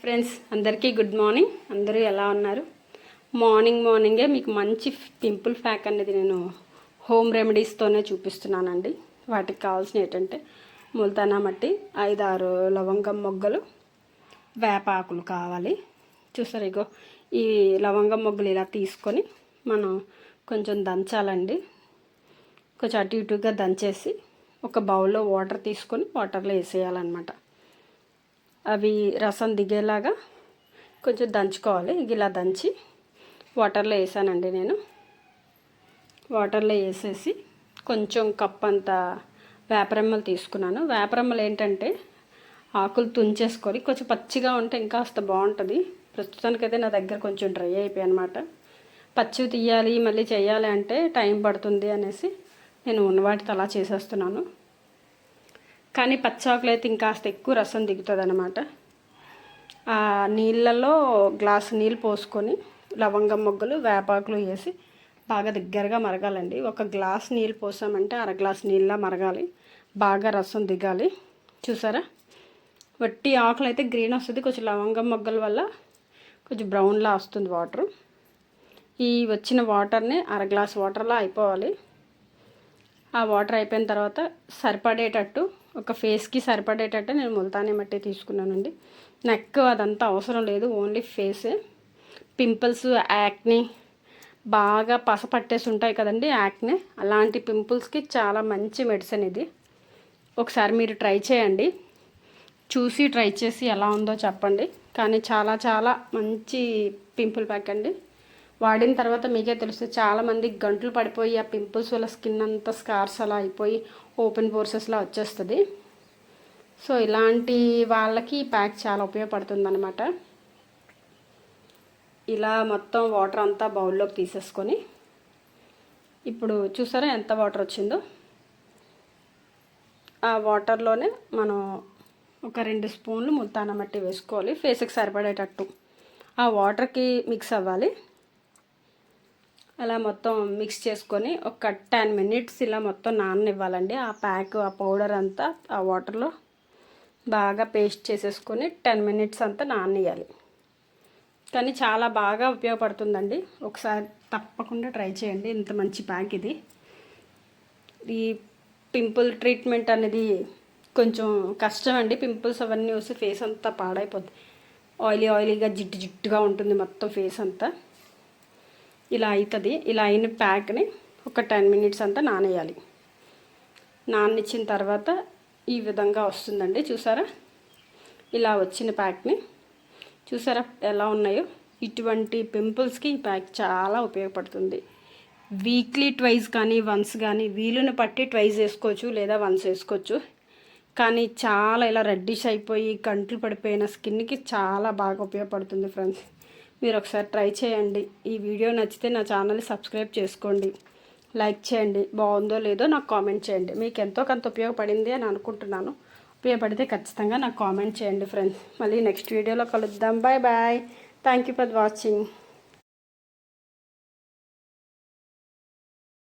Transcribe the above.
Friends అందరికీ good morning. అందరూ ఎలా ఉన్నారు? మార్నింగే మీకు మంచి పింపుల్ ప్యాక్ అనేది నేను హోమ్ రెమెడీస్తోనే చూపిస్తున్నానండి. వాటికి కావాల్సిన ఏంటంటే ముల్తానా మట్టి, 5-6 లవంగం మొగ్గలు, వేపాకులు కావాలి. చూసారు, ఇగో ఈ లవంగం మొగ్గలు ఇలా తీసుకొని మనం కొంచెం దంచాలండి. కొంచెం అటు ఇటుగా దంచేసి ఒక బౌల్లో వాటర్ తీసుకొని వాటర్లో వేసేయాలన్నమాట. అవి రసం దిగేలాగా కొంచెం దంచుకోవాలి. ఇలా దంచి వాటర్లో వేసానండి. నేను వాటర్లో వేసేసి కొంచెం కప్ అంత వేపరెమ్మలు తీసుకున్నాను. వేపరెమ్మలు ఏంటంటే ఆకులు తుంచేసుకొని కొంచెం పచ్చిగా ఉంటే ఇంకా కాస్త బాగుంటుంది. ప్రస్తుతానికైతే నా దగ్గర కొంచెం డ్రై అయిపోయాయి అనమాట. పచ్చివి తీయాలి మళ్ళీ చేయాలి అంటే టైం పడుతుంది అనేసి నేను ఉన్న వాటితో అలా చేసేస్తున్నాను. కానీ పచ్చాకులు అయితే ఇంకాస్త ఎక్కువ రసం దిగుతుంది అనమాట. ఆ నీళ్ళల్లో గ్లాసు నీళ్ళు పోసుకొని లవంగం మొగ్గలు వేపాకులు వేసి బాగా దగ్గరగా మరగాలండి. ఒక గ్లాస్ నీళ్ళు పోసామంటే 1/2 గ్లాస్ నీళ్ళ మరగాలి. బాగా రసం దిగాలి. చూసారా, వట్టి ఆకులు అయితే గ్రీన్ వస్తుంది. కొంచెం లవంగం మొగ్గల వల్ల కొంచెం బ్రౌన్లా వస్తుంది వాటరు. ఈ వచ్చిన వాటర్ని 1/2 గ్లాస్ వాటర్లా అయిపోవాలి. ఆ వాటర్ అయిపోయిన తర్వాత సరిపడేటట్టు ఒక ఫేస్కి సరిపడేటట్టు నేను ముల్తానీ మట్టి తీసుకున్నానండి. నెక్ అదంతా అవసరం లేదు, ఓన్లీ ఫేసే. పింపుల్స్, యాక్ని బాగా పస పట్టేసి ఉంటాయి కదండి, యాక్ని, అలాంటి పింపుల్స్కి చాలా మంచి మెడిసిన్ ఇది. ఒకసారి మీరు ట్రై చేయండి. చూసి ట్రై చేసి ఎలా ఉందో చెప్పండి. కానీ చాలా చాలా మంచి పింపుల్ ప్యాక్ అండి. వాడిన తర్వాత మీకే తెలుస్తుంది. చాలామంది గంటలు పడిపోయి ఆ పింపుల్స్ వల్ల స్కిన్ అంతా స్కార్స్ అలా అయిపోయి ఓపెన్ పోర్సెస్లా వచ్చేస్తుంది. సో ఇలాంటి వాళ్ళకి ఈ ప్యాక్ చాలా ఉపయోగపడుతుంది అనమాట. ఇలా మొత్తం వాటర్ అంతా బౌల్లోకి తీసేసుకొని ఇప్పుడు చూసారా ఎంత వాటర్ వచ్చిందో. ఆ వాటర్లోనే మనం ఒక 2 స్పూన్లు ముల్తానా మట్టి వేసుకోవాలి, ఫేస్కి సరిపడేటట్టు. ఆ వాటర్కి మిక్స్ అవ్వాలి. అలా మొత్తం మిక్స్ చేసుకొని ఒక 10 మినిట్స్ ఇలా మొత్తం నాననివ్వాలండి. ఆ ప్యాక్, ఆ పౌడర్ అంతా ఆ వాటర్లో బాగా పేస్ట్ చేసేసుకొని 10 మినిట్స్ అంతా నాననియాలి. కానీ చాలా బాగా ఉపయోగపడుతుందండి. ఒకసారి తప్పకుండా ట్రై చేయండి. ఇంత మంచి ప్యాక్ ఇది. ఈ పింపుల్ ట్రీట్మెంట్ అనేది కొంచెం కష్టం అండి. పింపుల్స్ అవన్నీ వస్తే ఫేస్ అంతా పాడైపోద్ది. ఆయిలీగా జిడ్డుగా ఉంటుంది మొత్తం ఫేస్ అంతా. ఇలా అవుతుంది. ఇలా అయిన ప్యాక్ని ఒక 10 మినిట్స్ అంతా నానేయాలి. నాననిచ్చిన తర్వాత ఈ విధంగా వస్తుందండి. చూసారా, ఇలా వచ్చిన ప్యాక్ని చూసారా ఎలా ఉన్నాయో. ఇటువంటి పింపుల్స్కి ఈ ప్యాక్ చాలా ఉపయోగపడుతుంది. వీక్లీ ట్వైస్ కానీ వన్స్ కానీ వీలుని పట్టి ట్వైస్ వేసుకోవచ్చు, లేదా వన్స్ వేసుకోవచ్చు. కానీ చాలా ఇలా రెడ్డిష్ అయిపోయి కంట్లు పడిపోయిన స్కిన్కి చాలా బాగా ఉపయోగపడుతుంది ఫ్రెండ్స్. మీరు ఒకసారి ట్రై చేయండి. ఈ వీడియో నచ్చితే నా ఛానల్ని సబ్స్క్రైబ్ చేసుకోండి, లైక్ చేయండి. బాగుందో లేదో నాకు కామెంట్ చేయండి. మీకు ఎంతో కొంత ఉపయోగపడింది అని అనుకుంటున్నాను. ఉపయోగపడితే ఖచ్చితంగా నాకు కామెంట్ చేయండి ఫ్రెండ్స్. మళ్ళీ నెక్స్ట్ వీడియోలో కలుద్దాం. Bye. Thank you for watching.